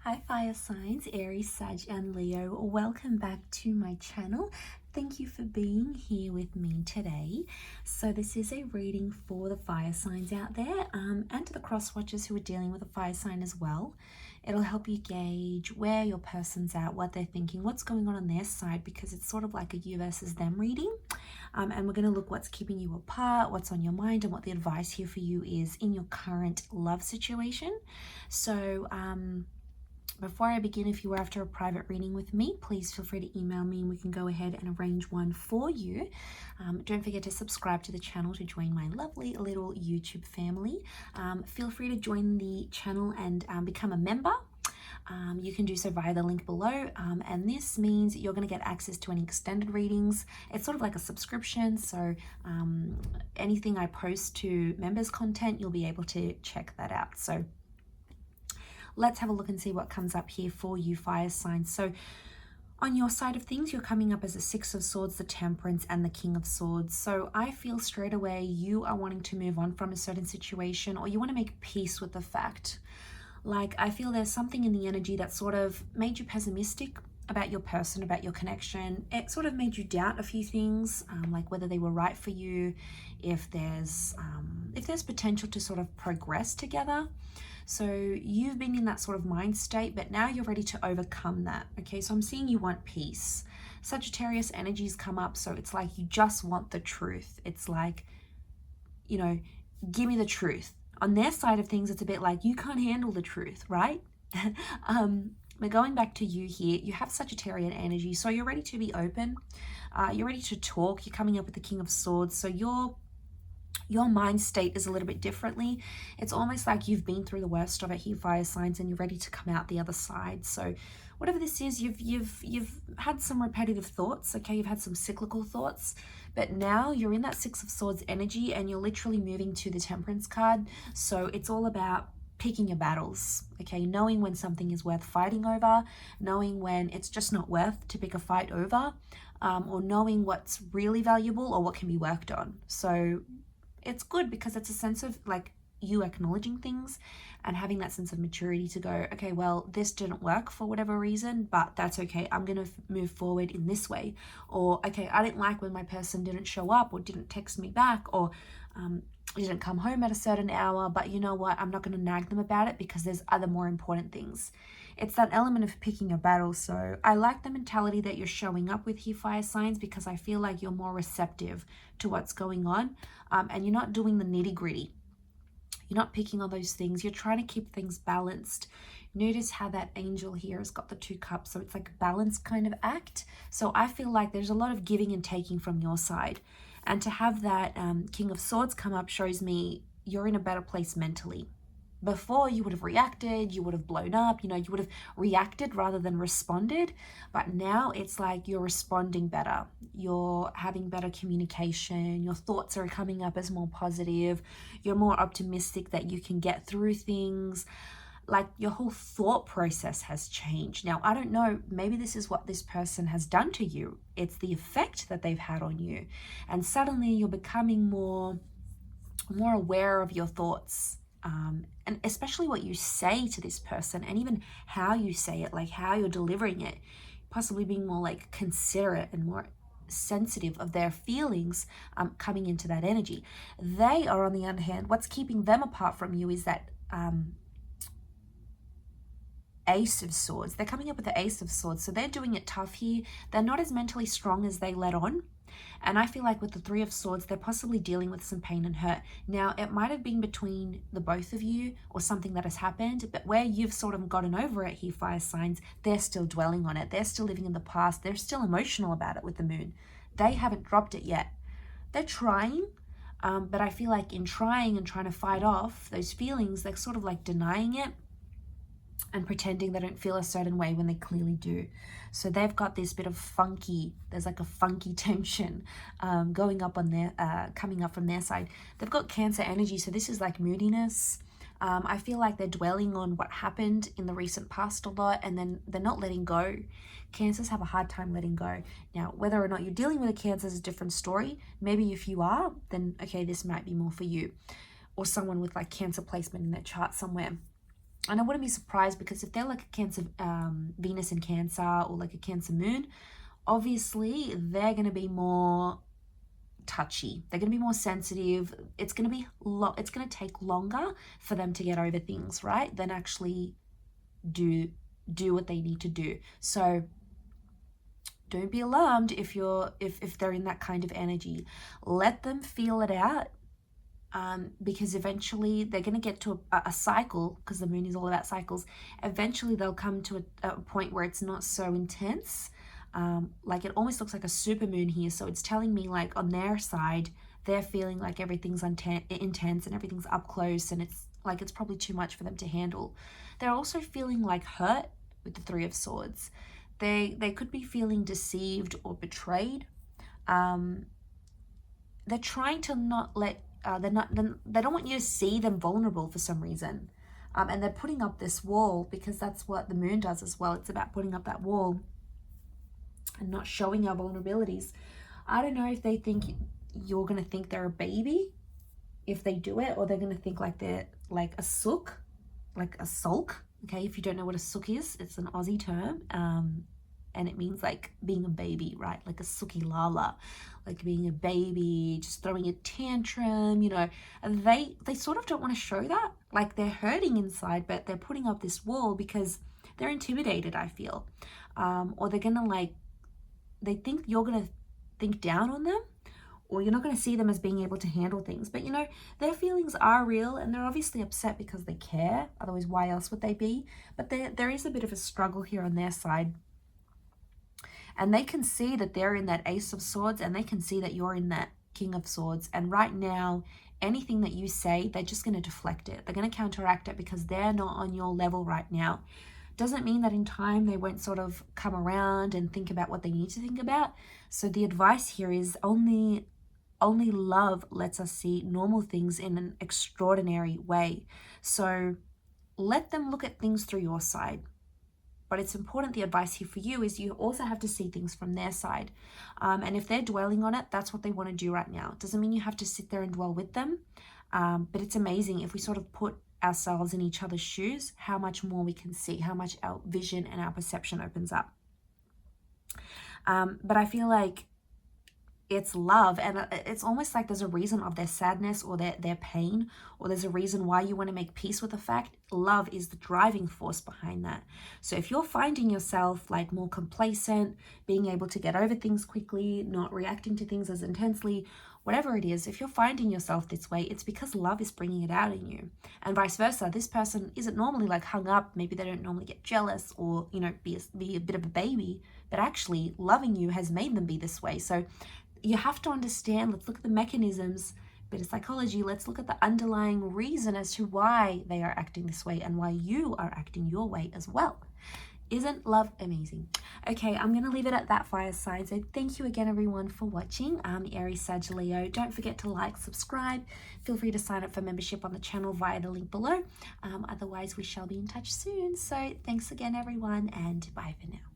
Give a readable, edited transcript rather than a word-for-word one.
Hi fire signs, Aries, Sag and Leo. Welcome back to my channel. Thank you for being here with me today. So this is a reading for the fire signs out there and to the cross watchers who are dealing with a fire sign as well. It'll help you gauge where your person's at, what they're thinking, what's going on their side, because it's sort of like a you versus them reading. And we're going to look what's keeping you apart, what's on your mind, and what the advice here for you is in your current love situation. So before I begin, if you are after a private reading with me, please feel free to email me and we can go ahead and arrange one for you. Don't forget to subscribe to the channel to join my lovely little YouTube family. Feel free to join the channel and become a member. You can do so via the link below, and this means you're going to get access to any extended readings. It's sort of like a subscription, so anything I post to members content, you'll be able to check that out. So let's have a look and see what comes up here for you fire signs. So on your side of things, you're coming up as the Six of Swords, the Temperance, and the King of Swords. So I feel straight away you are wanting to move on from a certain situation, or you want to make peace with the fact. Like, I feel there's something in the energy that sort of made you pessimistic about your person, about your connection. It sort of made you doubt a few things, like whether they were right for you, if there's potential to sort of progress together. So you've been in that sort of mind state, but now you're ready to overcome that. Okay, so I'm seeing you want peace. Sagittarius energies come up, so it's like you just want the truth. It's like, you know, give me the truth. On their side of things, it's a bit like you can't handle the truth, right? But going back to you here, you have Sagittarian energy, so you're ready to be open. You're ready to talk. You're coming up with the King of Swords, so your mind state is a little bit differently. It's almost like you've been through the worst of it here, fire signs, and you're ready to come out the other side. So whatever this is, you've had some repetitive thoughts, okay? You've had some cyclical thoughts, but now you're in that Six of Swords energy and you're literally moving to the Temperance card. So it's all about picking your battles, okay? Knowing when something is worth fighting over, knowing when it's just not worth to pick a fight over, or knowing what's really valuable or what can be worked on. So it's good because it's a sense of like you acknowledging things and having that sense of maturity to go, okay, well, this didn't work for whatever reason, but that's okay. I'm going to move forward in this way. Or, okay, I didn't like when my person didn't show up or didn't text me back or didn't come home at a certain hour, but you know what? I'm not going to nag them about it because there's other more important things. It's that element of picking your battle. So I like the mentality that you're showing up with here, fire signs, because I feel like you're more receptive to what's going on, and you're not doing the nitty gritty. You're not picking on those things. You're trying to keep things balanced. Notice how that angel here has got the 2 cups. So it's like a balanced kind of act. So I feel like there's a lot of giving and taking from your side. And to have that King of Swords come up shows me you're in a better place mentally. Before, you would have reacted, you would have blown up, you know, you would have reacted rather than responded. But now it's like you're responding better. You're having better communication. Your thoughts are coming up as more positive. You're more optimistic that you can get through things. Like your whole thought process has changed. Now, I don't know, maybe this is what this person has done to you. It's the effect that they've had on you. And suddenly you're becoming more aware of your thoughts. And especially what you say to this person and even how you say it, like how you're delivering it, possibly being more like considerate and more sensitive of their feelings coming into that energy. They are, on the other hand, what's keeping them apart from you is that Ace of Swords. They're coming up with the Ace of Swords, so they're doing it tough here. They're not as mentally strong as they let on. And I feel like with the 3 of Swords, they're possibly dealing with some pain and hurt. Now, it might have been between the both of you or something that has happened, but where you've sort of gotten over it here, fire signs, they're still dwelling on it. They're still living in the past. They're still emotional about it with the moon. They haven't dropped it yet. They're trying, but I feel like in trying and trying to fight off those feelings, they're sort of like denying it and pretending they don't feel a certain way when they clearly do. So they've got this bit of funky, there's like a funky tension going up on their, coming up from their side. They've got Cancer energy, so this is like moodiness. I feel like they're dwelling on what happened in the recent past a lot, and then they're not letting go. Cancers have a hard time letting go. Now, whether or not you're dealing with a Cancer is a different story. Maybe if you are, then okay, this might be more for you. Or someone with like Cancer placement in their chart somewhere. And I wouldn't be surprised, because if they're like a Cancer, Venus in Cancer, or like a Cancer moon, obviously they're going to be more touchy. They're going to be more sensitive. It's going to be it's going to take longer for them to get over things, right? Than actually do what they need to do. So don't be alarmed if they're in that kind of energy. Let them feel it out. Because eventually they're going to get to a cycle, because the moon is all about cycles. Eventually they'll come to a point where it's not so intense. Like it almost looks like a super moon here. So it's telling me like on their side, they're feeling like everything's intense and everything's up close, and it's like it's probably too much for them to handle. They're also feeling like hurt with the Three of Swords. They could be feeling deceived or betrayed. They're trying to not let they don't want you to see them vulnerable for some reason. And they're putting up this wall, because that's what the moon does as well. It's about putting up that wall and not showing our vulnerabilities. I don't know if they think you're going to think they're a baby if they do it, or they're going to think like they're like a sook, like a sulk. Okay, if you don't know what a sook is, it's an Aussie term. And it means like being a baby, right? Like a sookie lala, like being a baby, just throwing a tantrum, you know. And they sort of don't want to show that. Like they're hurting inside, but they're putting up this wall because they're intimidated, I feel. Or they're going to like, they think you're going to think down on them, or you're not going to see them as being able to handle things. But, you know, their feelings are real, and they're obviously upset because they care. Otherwise, why else would they be? But there is a bit of a struggle here on their side. And they can see that they're in that Ace of Swords, and they can see that you're in that King of Swords. And right now, anything that you say, they're just going to deflect it. They're going to counteract it because they're not on your level right now. Doesn't mean that in time they won't sort of come around and think about what they need to think about. So the advice here is only love lets us see normal things in an extraordinary way. So let them look at things through your side. But it's important, the advice here for you is you also have to see things from their side. And if they're dwelling on it, that's what they want to do right now. It doesn't mean you have to sit there and dwell with them. But it's amazing if we sort of put ourselves in each other's shoes, how much more we can see, how much our vision and our perception opens up. But I feel like it's love, and it's almost like there's a reason of their sadness or their pain, or there's a reason why you want to make peace with the fact. Love is the driving force behind that. So if you're finding yourself like more complacent, being able to get over things quickly, not reacting to things as intensely, whatever it is, if you're finding yourself this way, it's because love is bringing it out in you. And vice versa, this person isn't normally like hung up, maybe they don't normally get jealous or, you know, be a bit of a baby, but actually loving you has made them be this way. So you have to understand, let's look at the mechanisms, bit of psychology, let's look at the underlying reason as to why they are acting this way and why you are acting your way as well. Isn't love amazing? Okay, I'm going to leave it at that, fire sign. So thank you again, everyone, for watching. Aries, Sag, Leo. Don't forget to like, subscribe. Feel free to sign up for membership on the channel via the link below. Otherwise, we shall be in touch soon. So thanks again, everyone, and bye for now.